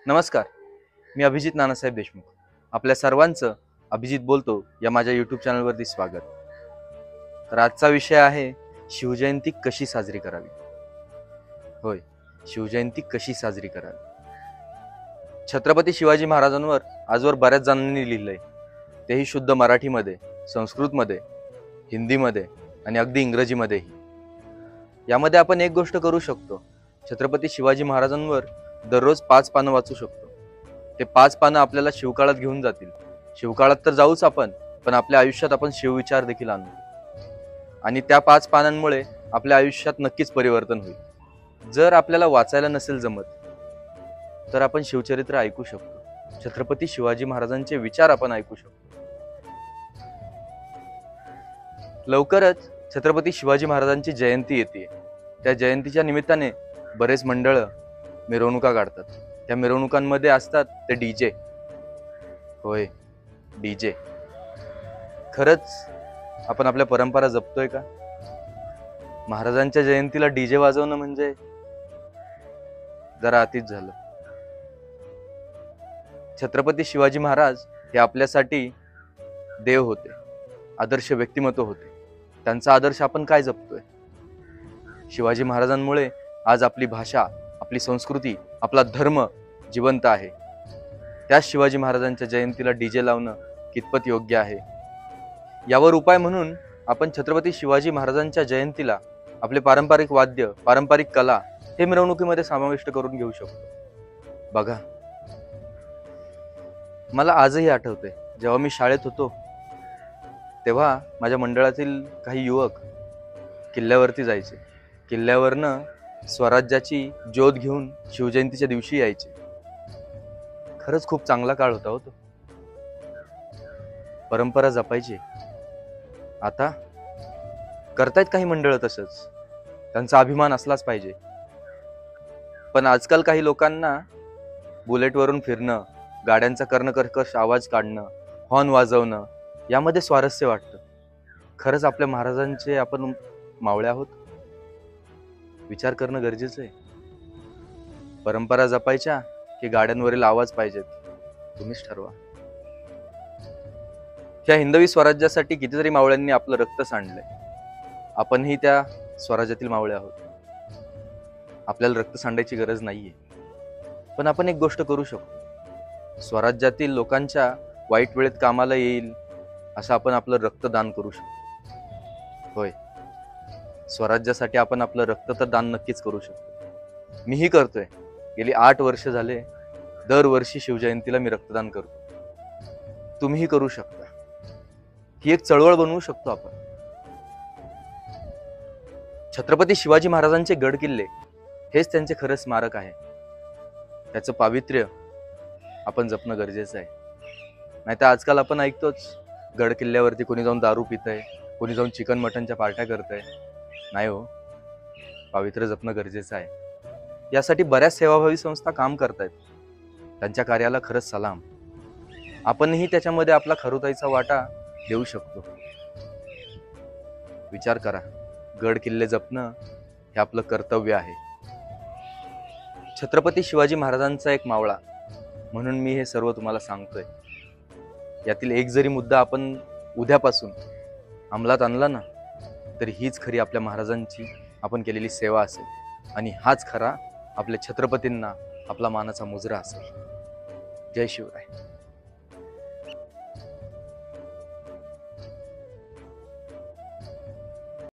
नमस्कार, मी अभिजित नानासाहेब देशमुख. आपल्या सर्वांचं अभिजित बोलतो या माझ्या यूट्यूब चॅनलवरती स्वागत. तर आजचा विषय आहे शिवजयंती कशी साजरी करावी. होय, शिवजयंती कशी साजरी करावी. छत्रपती शिवाजी महाराजांवर आजवर बऱ्याच जणांनी लिहिलंय, तेही शुद्ध मराठीमध्ये, संस्कृतमध्ये, हिंदीमध्ये आणि अगदी इंग्रजीमध्येही. यामध्ये आपण एक गोष्ट करू शकतो, छत्रपती शिवाजी महाराजांवर दररोज 5 पानं वाचू शकतो. ते 5 पानं आपल्याला शिवकाळात घेऊन जातील. शिवकाळात तर जाऊच आपण, पण आपल्या आयुष्यात आपण शिवविचार देखील आणू आणि त्या 5 पानांमुळे आपल्या आयुष्यात नक्कीच परिवर्तन होईल. जर आपल्याला वाचायला नसेल जमत तर आपण शिवचरित्र ऐकू शकतो. छत्रपती शिवाजी महाराजांचे विचार आपण ऐकू शकतो. लवकरच छत्रपती शिवाजी महाराजांची जयंती येते. त्या जयंतीच्या निमित्ताने बरेच मंडळ मिरवणुका काढतात. त्या मिरवणुकांमध्ये असतात ते डीजे. होय, डीजे. खरंच आपण आपल्या परंपरा जपतोय का? महाराजांच्या जयंतीला डीजे वाजवणं म्हणजे जरा अतिच झालं. छत्रपती शिवाजी महाराज हे आपल्यासाठी देव होते, आदर्श व्यक्तिमत्व होते. त्यांचा आदर्श आपण काय जपतोय? शिवाजी महाराजांमुळे आज आपली भाषा, आपली संस्कृती, आपला धर्म जिवंत आहे. त्या शिवाजी महाराजांच्या जयंतीला डीजे लावणं कितपत योग्य आहे? यावर उपाय म्हणून आपण छत्रपती शिवाजी महाराजांच्या जयंतीला आपले पारंपरिक वाद्य, पारंपरिक कला हे मिरवणुकीमध्ये समाविष्ट करून घेऊ शकतो. बघा, मला आजही आठवते, जेव्हा मी शाळेत होतो तेव्हा माझ्या मंडळातील काही युवक किल्ल्यावरती जायचे. किल्ल्यावरनं स्वराज्याची ज्योत घेऊन शिवजयंतीच्या दिवशी यायचे. खरंच खूप चांगला काळ होता हो तो. परंपरा जपायची. आता करतायत काही मंडळ तसंच, त्यांचा अभिमान असलाच पाहिजे. पण आजकाल काही लोकांना बुलेटवरून फिरणं, गाड्यांचा कर्णकर्कश आवाज काढणं, हॉर्न वाजवणं यामध्ये स्वारस्य वाटतं. खरंच आपल्या महाराजांचे आपण मावळे आहोत? विचार करणं गरजेचं आहे. परंपरा जपायच्या की गाड्यांवरील आवाज पाहिजेत? तुम्हीच ठरवा. त्या हिंदवी स्वराज्यासाठी कितीतरी मावळ्यांनी आपलं रक्त सांडलंय. आपणही त्या स्वराज्यातील मावळे आहोत. आपल्याला रक्त सांडायची गरज नाहीये. पण आपण एक गोष्ट करू शकतो, स्वराज्यातील लोकांच्या वाईट वेळेत कामाला येईल असं आपण आपलं रक्तदान करू शकतो. होय, स्वराज्यासाठी आपण आपलं रक्त तर दान नक्कीच करू शकतो. मीही करतोय. गेली 8 वर्ष झाले दरवर्षी शिवजयंतीला मी रक्तदान करतो. तुम्हीही करू शकता. ही एक चळवळ बनवू शकतो आपण. छत्रपती शिवाजी महाराजांचे गड किल्ले हेच त्यांचे खरं स्मारक आहे. त्याचं पावित्र्य आपण जपणं गरजेचं आहे. नाहीतर आजकाल आपण ऐकतोच, गड किल्ल्यावरती कोणी जाऊन दारू पितंय, कोणी जाऊन चिकन मटनच्या पार्ट्या करतंय. नाही हो, पावित्र्य जपणं गरजेचं आहे. यासाठी बऱ्याच सेवाभावी संस्था काम करतायत. त्यांच्या कार्याला खरंच सलाम. आपणही त्याच्यामध्ये आपला खरुताईचा वाटा देऊ शकतो. विचार करा, गड किल्ले जपणं हे आपलं कर्तव्य आहे. छत्रपती शिवाजी महाराजांचा एक मावळा म्हणून मी हे सर्व तुम्हाला सांगतोय. यातील एक जरी मुद्दा आपण उद्यापासून अंमलात आणला ना, तर हीच खरी आपल्या महाराजांची आपण केलेली सेवा असेल आणि हाच खरा आपल्या छत्रपतींना आपला मानाचा मुजरा असेल. जय शिवराय.